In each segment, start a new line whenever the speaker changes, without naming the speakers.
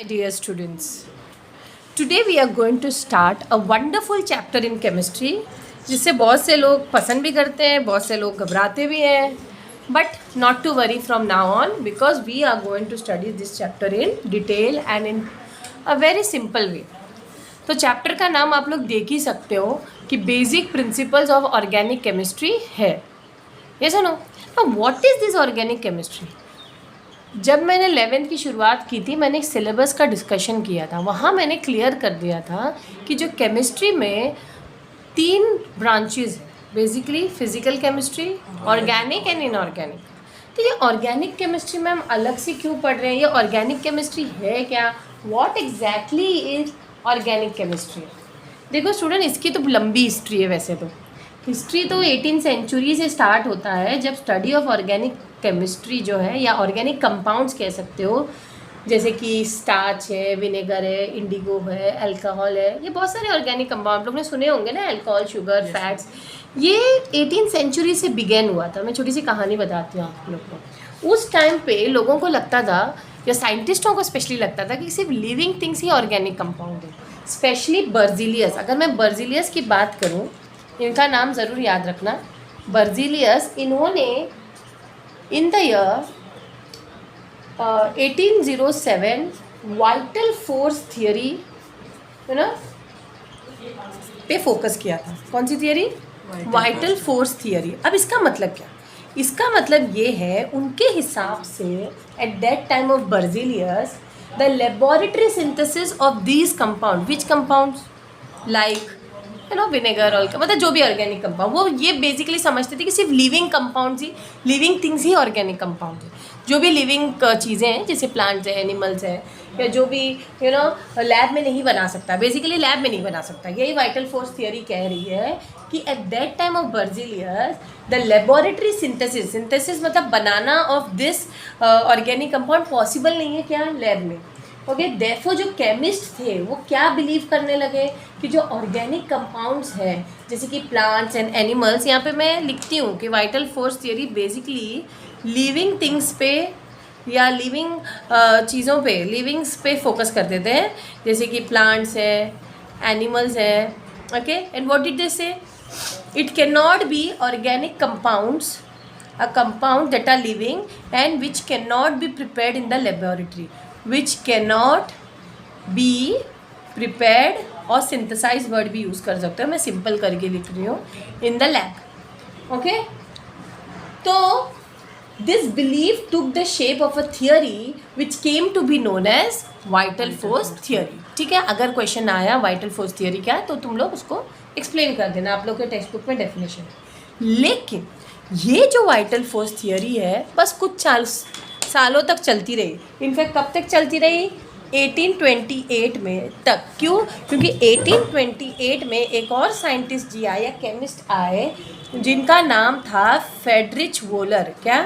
Dear students, today we are going to start a wonderful chapter in chemistry जिसे बहुत से लोग पसंद भी करते हैं, बहुत से लोग घबराते भी हैं, but not to worry from now on because we are going to study this chapter in detail and in a very simple way. तो चैप्टर का नाम आप लोग देख ही सकते हो कि basic principles of organic chemistry है. यस और no? Now what is this organic chemistry? जब मैंने 11th की शुरुआत की थी, मैंने एक सिलेबस का डिस्कशन किया था. वहाँ मैंने क्लियर कर दिया था कि जो केमिस्ट्री में 3 ब्रांचेस हैं, basically physical chemistry, organic and inorganic. तो ये ऑर्गेनिक केमिस्ट्री में हम अलग से क्यों पढ़ रहे हैं? ये ऑर्गेनिक केमिस्ट्री है क्या? What exactly is organic chemistry? देखो स्टूडेंट, इसकी तो लंबी हिस्ट्री है. वैसे तो हिस्ट्री तो 18th सेंचुरी से स्टार्ट होता है, जब स्टडी ऑफ ऑर्गेनिक केमिस्ट्री जो है या ऑर्गेनिक कंपाउंड्स कह सकते हो, जैसे कि स्टार्च है, विनेगर है, इंडिगो है, अल्कोहल है, ये बहुत सारे ऑर्गेनिक कंपाउंड आप लोग ने सुने होंगे ना, अल्कोहल, शुगर, फैट्स. ये 18th सेंचुरी से बिगेन हुआ था. मैं छोटी सी कहानी बताती हूँ आप लोग को. उस टाइम पे लोगों को लगता था, या साइंटिस्टों को स्पेशली लगता था, कि सिर्फ लिविंग थिंग्स ही ऑर्गेनिक कंपाउंड है. Specially Berzelius. अगर मैं बर्जीलियस की बात करूँ, इनका नाम ज़रूर याद रखना, बर्जीलियस. इन्होंने in the year 1807 vital force theory ना पे फोकस किया था. कौन सी थियरी? Vital force theory. अब इसका मतलब क्या? इसका मतलब ये है, उनके हिसाब से eight that time of Berzelius the laboratory synthesis of these compound, which compounds like vinegar, oil, मतलब जो भी ऑर्गेनिक कंपाउंड, वो ये बेसिकली समझते थे कि सिर्फ लिविंग कंपाउंड्स ही, लिविंग थिंग्स ही ऑर्गेनिक कंपाउंड है. जो भी लिविंग चीज़ें हैं, जैसे प्लांट्स है, एनिमल्स है, या जो भी लैब में नहीं बना सकता, बेसिकली लैब में नहीं बना सकता. यही वाइटल फोर्स थियरी कह रही है कि at that time of Berzelius the laboratory synthesis मतलब बनाना of this organic compound possible नहीं है क्या? लैब में. ओके, देयरफॉर जो केमिस्ट थे वो क्या बिलीव करने लगे कि जो ऑर्गेनिक कंपाउंड्स हैं, जैसे कि प्लांट्स एंड एनिमल्स, यहाँ पे मैं लिखती हूँ कि vital force theory basically living things पे या लिविंग चीज़ों पे, लिविंग्स पे फोकस करते थे, जैसे कि प्लांट्स है, एनिमल्स है. Okay, and what did they say? It can not be organic compounds, a compound that are living and which cannot be prepared in the laboratory, which cannot be prepared, और synthesized word भी use कर सकते हो, मैं simple करके लिख रही हूँ, in the lab. okay, तो this belief took the shape of a theory which came to be known as vital force theory. ठीक है, अगर क्वेश्चन आया वाइटल फोर्स थियरी क्या है, तो तुम लोग उसको एक्सप्लेन कर देना. आप लोग के टेक्स्ट बुक में डेफिनेशन है. लेकिन ये जो वाइटल फोर्स थियरी है, बस कुछ सालों तक चलती रही. इनफैक्ट कब तक चलती रही? 1828 में तक. क्यों? क्योंकि 1828 में एक और साइंटिस्ट जी आए, या केमिस्ट आए, जिनका नाम था फ्रेडरिच वोलर. क्या?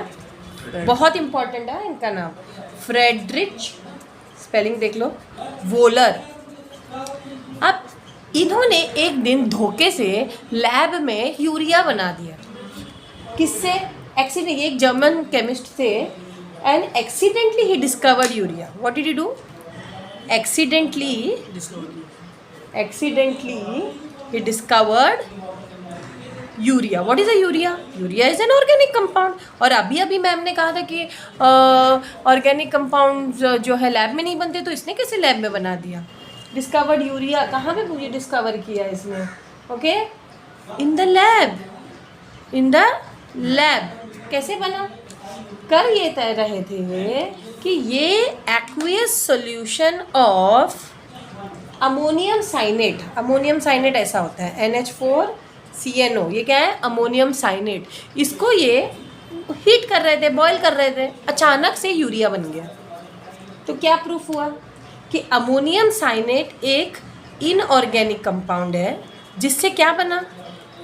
बहुत इंपॉर्टेंट है इनका नाम, फ्रेडरिच, स्पेलिंग देख लो, वोलर. अब इन्होंने एक दिन धोखे से लैब में यूरिया बना दिया. किससे? एक्सीडेंट. एक जर्मन केमिस्ट थे, and accidentally he discovered urea. What did he do? Accidentally he discovered urea. What is a urea? Urea is an organic compound. और अभी मैम ने कहा था कि ऑर्गेनिक कंपाउंड जो है लैब में नहीं बनते, तो इसने कैसे लैब में बना दिया? डिस्कवर्ड यूरिया कहाँ पे मुझे डिस्कवर किया इसने? Okay, in the lab. In the lab कैसे बना? कर ये तय रहे थे कि ये aqueous solution of ammonium cyanate. Ammonium cyanate ऐसा होता है, NH4CNO. ये क्या है? Ammonium cyanate. इसको ये हीट कर रहे थे, बॉयल कर रहे थे, अचानक से यूरिया बन गया. तो क्या प्रूफ हुआ कि अमोनियम साइनेट एक इनऑर्गेनिक कंपाउंड है, जिससे क्या बना?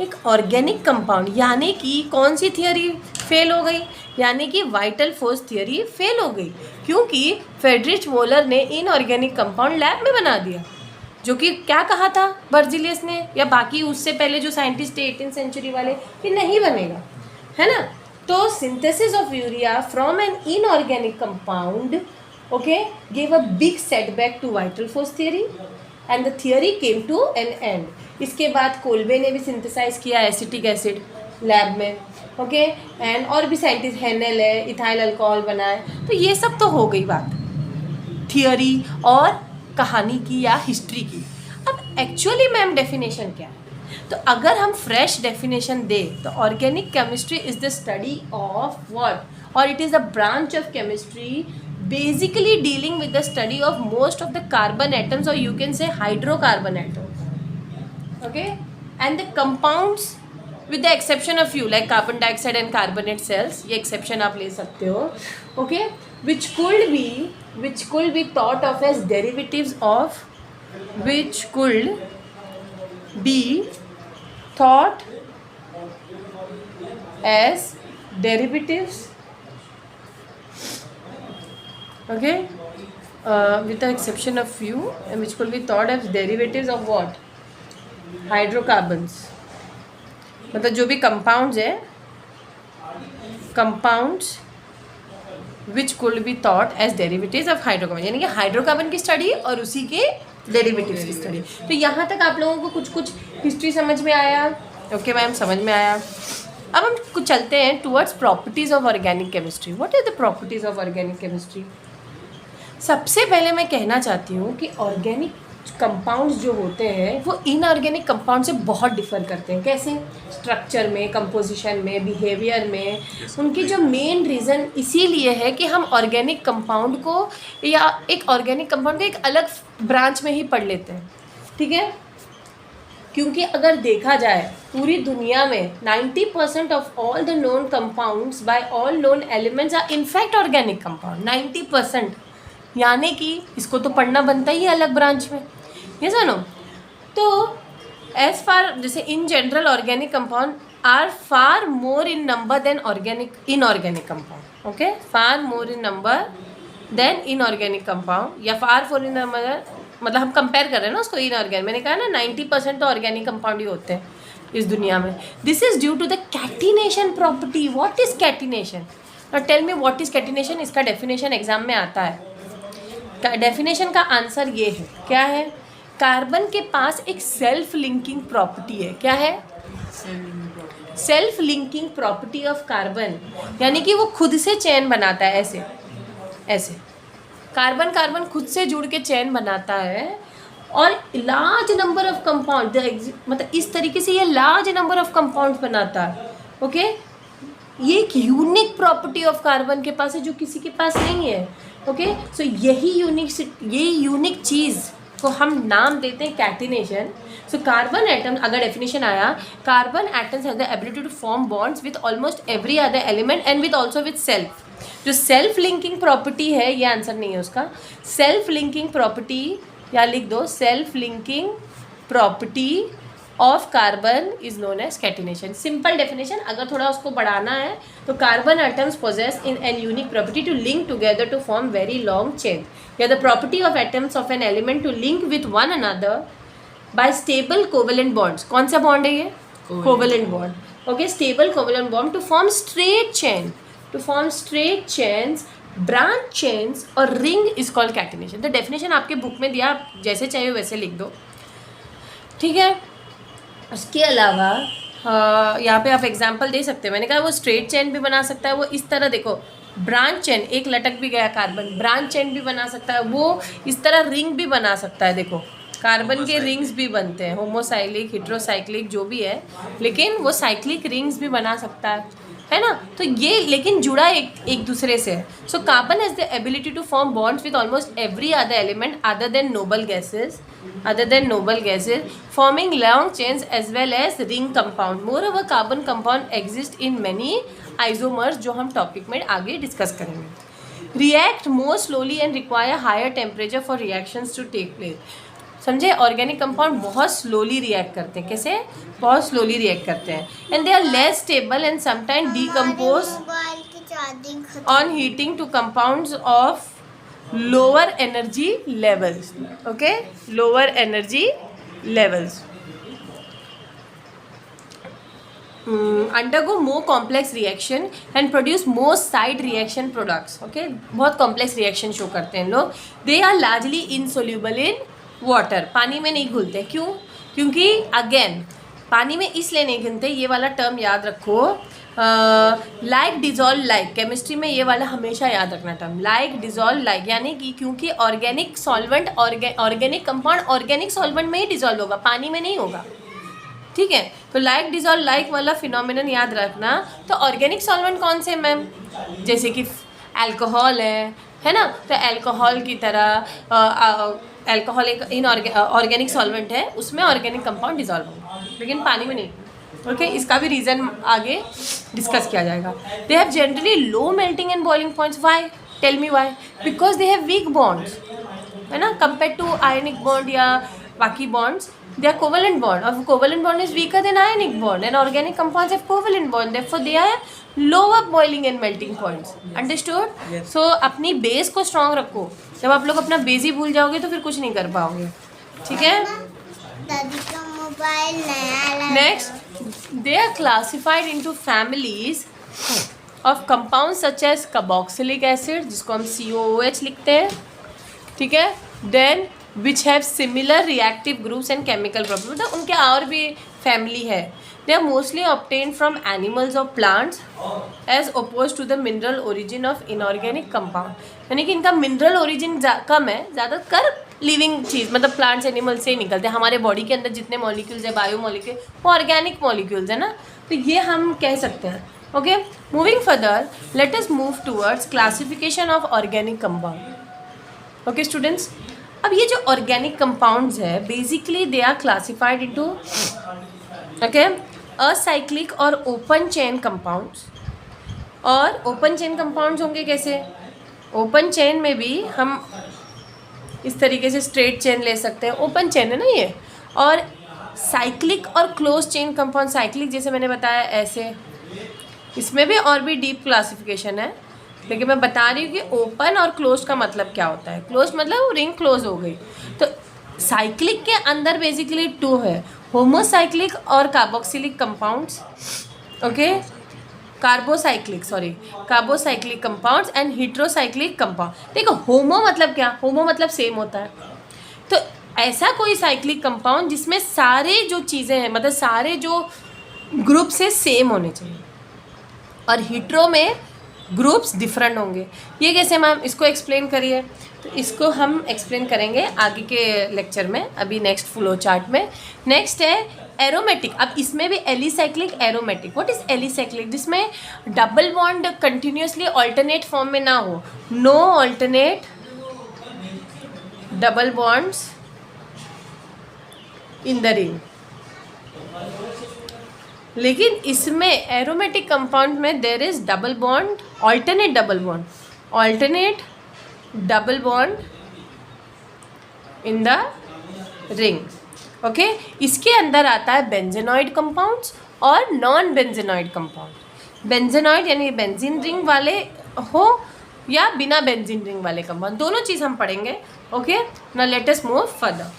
एक ऑर्गेनिक कंपाउंड. यानी कि कौन सी थियरी फेल हो गई? यानी कि वाइटल फोर्स थियरी फेल हो गई, क्योंकि फ्रेडरिच वोलर ने इनऑर्गेनिक कंपाउंड लैब में बना दिया, जो कि क्या कहा था बर्जीलियस ने, या बाकी उससे पहले जो साइंटिस्ट थे 18th सेंचुरी वाले, कि नहीं बनेगा, है ना. तो synthesis of urea from an inorganic compound okay, gave a big setback to vital force theory and the theory came to an end. इसके बाद कोल्बे ने भी सिंथेसाइज किया एसिटिक एसिड लैब में, ओके, एंड और भी साइंटिस्ट हेनेल है, ethyl alcohol बनाए. तो ये सब तो हो गई बात थियोरी और कहानी की या हिस्ट्री की. अब एक्चुअली मैम डेफिनेशन क्या है? तो अगर हम फ्रेश डेफिनेशन दें तो organic chemistry is the study of what, और it is a branch of chemistry basically dealing with the study of most of the carbon atoms, or you can say hydrocarbon atoms, okay, and the compounds with the exception of few like carbon dioxide and carbonate cells, ये exception आप ले सकते हो, okay, which could be thought of as derivatives of, which could be thought as derivatives, okay, with the exception of few, and which could be thought as derivatives of what, hydrocarbons. मतलब जो भी compounds है, compounds which could be thought as derivatives of hydrocarbon, यानी कि hydrocarbon की study और उसी के डेरिवेटिव्स की स्टडी. तो यहाँ तक आप लोगों को कुछ हिस्ट्री समझ में आया? ओके मैम, समझ में आया. अब हम कुछ चलते हैं towards properties of organic chemistry. What is the properties of organic chemistry? सबसे पहले मैं कहना चाहती हूँ कि ऑर्गेनिक कंपाउंड्स जो होते हैं वो इनऑर्गेनिक कंपाउंड से बहुत डिफ़र करते हैं. कैसे? स्ट्रक्चर में, कंपोजिशन में, बिहेवियर में. उनकी जो मेन रीज़न इसीलिए है कि हम ऑर्गेनिक कंपाउंड को या एक ऑर्गेनिक कंपाउंड को एक अलग ब्रांच में ही पढ़ लेते हैं. ठीक है, क्योंकि अगर देखा जाए पूरी दुनिया में 90% of all the known compounds by all known elements are in fact organic compound. 90%, यानी कि इसको तो पढ़ना बनता ही है अलग ब्रांच में. ये सुनो, तो एज फार जैसे in general organic compound are far more in number than inorganic compound. Okay, far more in number than inorganic compound, या फार फोर इन नंबर, मतलब हम कंपेयर कर रहे हैं ना उसको इनऑर्गेनिक. मैंने कहा ना 90% तो ऑर्गेनिक कंपाउंड ही होते हैं इस दुनिया में. This is due to the catenation property. What is catenation? Now tell me what is catenation. इसका डेफिनेशन एग्जाम में आता है. डेफिनेशन का आंसर ये है. क्या है? कार्बन के पास एक सेल्फ लिंकिंग प्रॉपर्टी है. क्या है? Self linking property of carbon, यानी कि वो खुद से चेन बनाता है. ऐसे ऐसे कार्बन खुद से जुड़ के चेन बनाता है और लार्ज नंबर ऑफ कंपाउंड, मतलब इस तरीके से ये लार्ज नंबर ऑफ कंपाउंड्स बनाता है. ओके, ये एक यूनिक प्रॉपर्टी ऑफ कार्बन के पास है जो किसी के पास नहीं है. ओके, सो यही यूनिक चीज़ को हम नाम देते हैं कैटिनेशन. सो कार्बन एटम, अगर डेफिनेशन आया, carbon atoms have the ability to form bonds with almost every other element and with also with self. जो सेल्फ लिंकिंग प्रॉपर्टी है, ये आंसर नहीं है उसका. सेल्फ लिंकिंग प्रॉपर्टी, या लिख दो, self linking property of carbon is known as catenation. Simple definition. अगर थोड़ा उसको बढ़ाना है तो carbon atoms possess in an unique property to link together to form very long chain, या the property of atoms of an element to link with one another by stable covalent bonds. कौन सा bond है ये? Covalent bond. Okay, stable covalent bond to form straight chain. To form straight chains, branch chains और ring is called catenation. तो definition आपके book में दिया, आप जैसे चाहिए वैसे लिख दो. ठीक है. उसके अलावा यहाँ पे आप एग्जांपल दे सकते हैं. मैंने कहा वो स्ट्रेट चेन भी बना सकता है. वो इस तरह देखो, ब्रांच चेन, एक लटक भी गया कार्बन, ब्रांच चेन भी बना सकता है. वो इस तरह रिंग भी बना सकता है. देखो, कार्बन के रिंग्स भी बनते हैं, होमोसाइक्लिक, हेट्रोसाइक्लिक, जो भी है, लेकिन वो साइक्लिक रिंग्स भी बना सकता है ना. तो ये लेकिन जुड़ा एक दूसरे से है. So carbon has the ability to form bonds with almost every other element other than noble gases forming long chains as well as ring compound. Moreover carbon compound exist in many isomers, जो हम topic में आगे discuss करेंगे. React more slowly and require higher temperature for reactions to take place. समझे? Organic compound बहुत slowly react करते हैं. कैसे? बहुत स्लोली रिएक्ट करते हैं. And they are less stable and sometime decompose on heating to compounds of lower energy levels. Okay, lower energy levels. Undergo more complex reaction and produce more side reaction products. Okay, बहुत complex reaction show करते हैं लोग. They are largely insoluble in water. पानी में नहीं घुलते. क्यों? क्योंकि again पानी में इसलिए नहीं घुलते, ये वाला टर्म याद रखो. लाइक डिजॉल्व लाइक, केमिस्ट्री में ये वाला हमेशा याद रखना टर्म, लाइक डिजॉल्व लाइक, यानी कि क्योंकि organic solvent organic compound organic solvent में ही डिजॉल्व होगा, पानी में नहीं होगा. ठीक है, तो लाइक डिजॉल्व लाइक वाला फिनोमिनन याद रखना. तो ऑर्गेनिक सॉल्वेंट कौन से मैम? जैसे कि अल्कोहल है ना. तो अल्कोहल की तरह अल्कोहल एक ऑर्गेनिक सॉल्वेंट है, उसमें ऑर्गेनिक कंपाउंड डिजॉल्व होगा, लेकिन पानी में नहीं. ओके, इसका भी रीज़न आगे डिस्कस किया जाएगा. They have generally low melting and boiling points. Why? Tell me why. Because they have weak bonds, है ना, कंपेयर टू आयनिक बॉन्ड या बाकी bonds. They are covalent bond, or covalent bond is weaker than ionic bond, and organic compounds have covalent bond. Therefore, they are lower boiling and melting points. Understood? Yes. So अपनी base को strong रखो. जब आप लोग अपना base ही भूल जाओगे तो फिर कुछ नहीं कर पाओगे. ठीक है? दादी का मोबाइल नया. Next, they are classified into families of compounds such as carboxylic acid, जिसको हम COOH लिखते हैं. ठीक है? Then which have similar reactive groups and chemical properties. मतलब उनके और भी फैमिली है. They are mostly obtained from animals or plants as opposed to the mineral origin of inorganic compound. यानी कि इनका मिनरल ओरिजिन कम है, ज़्यादातर लिविंग चीज़ मतलब प्लांट्स एनिमल से ही निकलते हैं. हमारे बॉडी के अंदर जितने मॉलिक्यूल्स है, बायो मॉलिक्यूल, वो ऑर्गेनिक मॉलिक्यूल्स है ना. तो ये हम कह सकते हैं. Okay, moving further, let us move towards classification of organic compound. Okay students, अब ये जो ऑर्गेनिक कंपाउंड्स है basically they are classified into okay acyclic और ओपन चेन कंपाउंड्स. और ओपन चेन कंपाउंड्स होंगे कैसे? ओपन चेन में भी हम इस तरीके से स्ट्रेट चेन ले सकते हैं, ओपन चेन है ना ये. और साइक्लिक और क्लोज चेन कंपाउंड, साइक्लिक जैसे मैंने बताया ऐसे, इसमें भी और भी डीप क्लासिफिकेशन है, लेकिन मैं बता रही हूँ कि ओपन और क्लोज का मतलब क्या होता है. क्लोज मतलब रिंग क्लोज हो गई. तो साइक्लिक के अंदर बेसिकली 2 है, होमोसाइक्लिक और carboxylic compounds. Okay, carbocyclic compounds and heterocyclic compound. देखो होमो मतलब क्या? होमो मतलब सेम होता है. तो ऐसा कोई साइक्लिक कंपाउंड जिसमें सारे जो चीज़ें हैं मतलब सारे जो ग्रुप से सेम होने चाहिए, और हेट्रो में ग्रुप्स डिफरेंट होंगे. ये कैसे मैम? इसको एक्सप्लेन करिए. तो इसको हम एक्सप्लेन करेंगे आगे के लेक्चर में, अभी नेक्स्ट फ्लो चार्ट में. नेक्स्ट है एरोमेटिक. अब इसमें भी alicyclic, aromatic. What is alicyclic? जिसमें double bond continuously alternate form में ना हो, no alternate double bonds in the ring. लेकिन इसमें एरोमेटिक कंपाउंड में there is double bond, alternate double bond in the ring. Okay, इसके अंदर आता है बेंजेनॉइड कंपाउंड्स और नॉन बेंजेनॉइड कंपाउंड. बेंजेनॉइड यानी बेंजीन रिंग वाले हो या बिना बेंजीन रिंग वाले कंपाउंड, दोनों चीज़ हम पढ़ेंगे. Okay, now let us move further.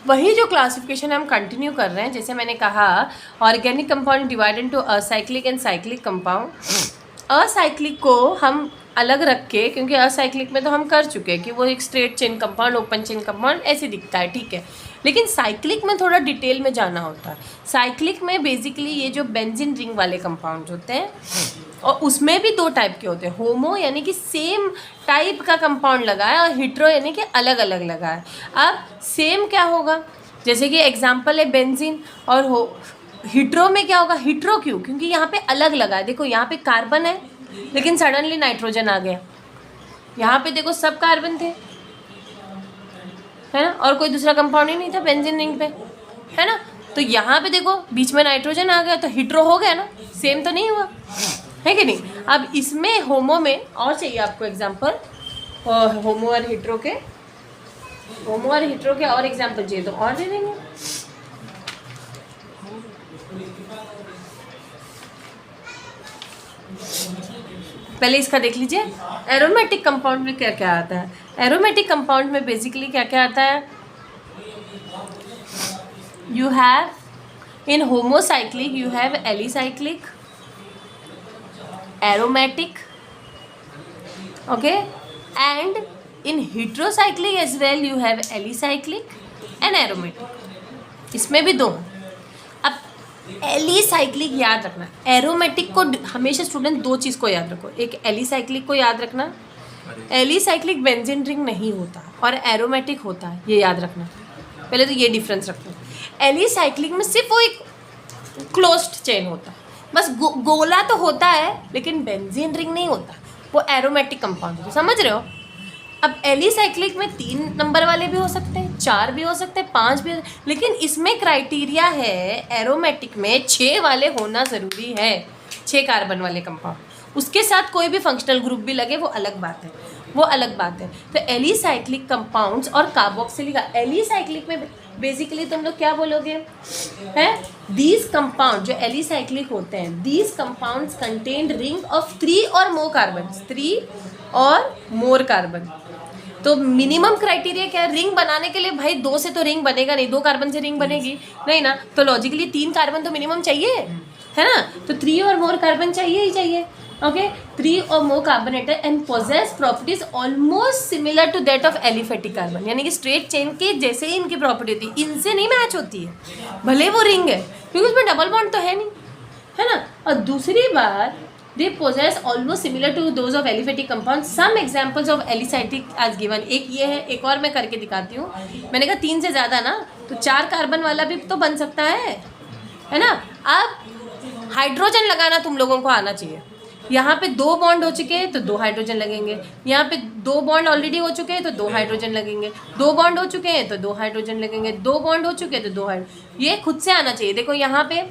वही जो क्लासिफिकेशन हम कंटिन्यू कर रहे हैं, जैसे मैंने कहा organic compound divided into acyclic and cyclic compound. Acyclic को हम अलग रख के, क्योंकि असाइक्लिक में तो हम कर चुके हैं कि वो एक straight chain compound, open chain compound ऐसे दिखता है, ठीक है. लेकिन साइक्लिक में थोड़ा डिटेल में जाना होता है. साइक्लिक में बेसिकली ये जो बेंजीन रिंग वाले कंपाउंड होते हैं, और उसमें भी 2 टाइप के होते हैं. होमो यानी कि सेम टाइप का कंपाउंड लगा है, और हिट्रो यानी कि अलग अलग लगा है. अब सेम क्या होगा? जैसे कि एग्जांपल है बेंजीन, और हिट्रो में क्या होगा? हिट्रो क्यों? क्योंकि यहाँ पे अलग लगा है. देखो यहाँ पे कार्बन है लेकिन सडनली नाइट्रोजन आ गया. यहाँ पे देखो सब कार्बन थे, है ना, और कोई दूसरा कंपाउंड ही नहीं था बेंजीन रिंग पे, है ना. तो यहाँ पे देखो बीच में नाइट्रोजन आ गया, तो हिट्रो हो गया ना, सेम तो नहीं हुआ, है कि नहीं. अब इसमें होमो में और चाहिए आपको एग्जांपल, और होमो और हिट्रो के और एग्जांपल चाहिए तो और दे देंगे. पहले इसका देख लीजिए. एरोमेटिक कंपाउंड में क्या क्या आता है? एरोमेटिक कंपाउंड में बेसिकली क्या क्या आता है? You have In homocyclic you have alicyclic, aromatic, okay, and in heterocyclic as well you have alicyclic and aromatic. इसमें भी दो। अब एलिसाइक्लिक याद रखना, एरोमेटिक को हमेशा स्टूडेंट दो चीज़ को याद रखो, एक एलिसाइक्लिक को याद रखना, एलिसाइक्लिक बेंजीन रिंग नहीं होता और एरोमेटिक होता है, ये याद रखना। पहले तो ये डिफरेंस रखो। एलिसाइक्लिक में सिर्फ वो एक क्लोज्ड चेन होता है, बस गोला तो होता है लेकिन बेंजीन रिंग नहीं होता, वो एरोमेटिक कंपाउंड होता है, समझ रहे हो। अब एलिसाइक्लिक में 3 नंबर वाले भी हो सकते हैं, 4 भी हो सकते हैं, 5 भी हो, लेकिन इसमें क्राइटेरिया है एरोमेटिक में 6 वाले होना ज़रूरी है, 6 कार्बन वाले कंपाउंड। उसके साथ कोई भी फंक्शनल ग्रुप भी लगे वो अलग बात है, वो अलग बात है। तो एलिसाइक्लिक कंपाउंड्स और कार्बोक्सिलिक, एलिसाइक्लिक में बेसिकली तुम लोग क्या बोलोगे हैं, दीज कंपाउंड जो एलिसाइक्लिक होते हैं, these compounds contain ring of 3 और मोर कार्बन, 3 और मोर कार्बन। तो मिनिमम क्राइटेरिया क्या है, रिंग बनाने के लिए भाई 2 से तो रिंग बनेगा नहीं, 2 कार्बन से रिंग बनेगी नहीं ना, तो लॉजिकली 3 कार्बन तो मिनिमम चाहिए, है ना। तो 3 और मोर कार्बन चाहिए ही चाहिए, ओके। 3 और more carbon atom and possess properties almost similar to that of aliphatic carbon, यानी कि स्ट्रेट चेन के जैसे ही इनकी प्रॉपर्टी होती है, इनसे नहीं मैच होती है, भले वो रिंग है क्योंकि उसमें डबल बॉन्ड तो है नहीं, है ना। और दूसरी बात, they possess almost similar to those of aliphatic compounds. Some examples of alicyclic as given, एक ये है, एक और मैं करके दिखाती हूँ। मैंने कहा 3 से ज़्यादा ना, तो 4 कार्बन वाला भी तो बन सकता है ना। अब हाइड्रोजन लगाना तुम लोगों को आना चाहिए। यहाँ पे 2 बॉन्ड हो चुके हैं तो 2 हाइड्रोजन लगेंगे, यहाँ पे 2 बॉन्ड ऑलरेडी हो चुके हैं तो 2 हाइड्रोजन लगेंगे, 2 बॉन्ड हो चुके हैं तो 2 हाइड्रोजन लगेंगे, 2 बॉन्ड हो चुके हैं तो 2 हाइड्रोजन, ये खुद से आना चाहिए। देखो यहाँ पे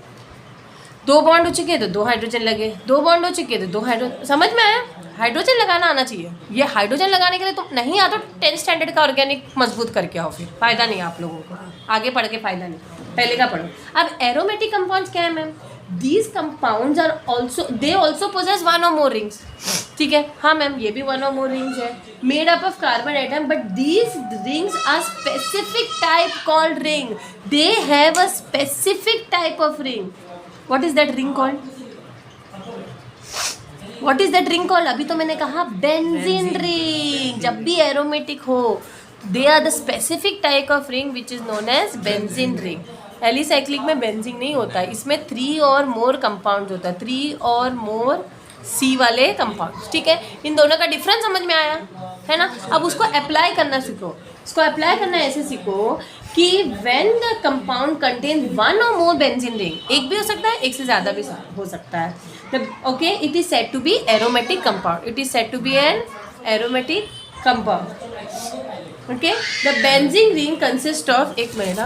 2 बॉन्ड हो चुके हैं तो 2 हाइड्रोजन लगे, 2 बॉन्ड हो चुके हैं तो 2 हाइड्रोजन, समझ में आया। हाइड्रोजन लगाना आना चाहिए। ये हाइड्रोजन लगाने के लिए तुम नहीं आ तो 10th स्टैंडर्ड का ऑर्गेनिक मजबूत करके आओ, फिर फ़ायदा नहीं आप लोगों को, आगे पढ़ के फ़ायदा नहीं, पहले का पढ़ो। अब एरोमेटिक कंपाउंड्स क्या है ma'am, these compounds are also, they also possess 1 और मोर रिंग्स, ठीक है। हाँ मैम, ये भी 1 और मोर रिंग्स है, made up of carbon atom, but these rings are specific type called ring, they have a specific type of ring. What is that ring called? What is that ring called? अभी तो मैंने कहा benzene ring. जब भी aromatic हो, they are the specific type of ring which is known as benzene ring. Alicyclic में benzene नहीं होता है, इसमें 3 और मोर कंपाउंड होता है, 3 और मोर सी वाले कंपाउंड, ठीक है। इन दोनों का डिफरेंस समझ में आया, है ना। अब उसको अप्लाई करना सीखो, इसको अप्लाई करना ऐसे सीखो कि व्हेन द कंपाउंड कंटेन 1 और मोर बेंजीन रिंग, एक भी हो सकता है, एक से ज़्यादा भी हो सकता है, okay, it is said to be aromatic compound, it is said to be an aromatic compound, okay. The benzene ring consist of, एक मिनट,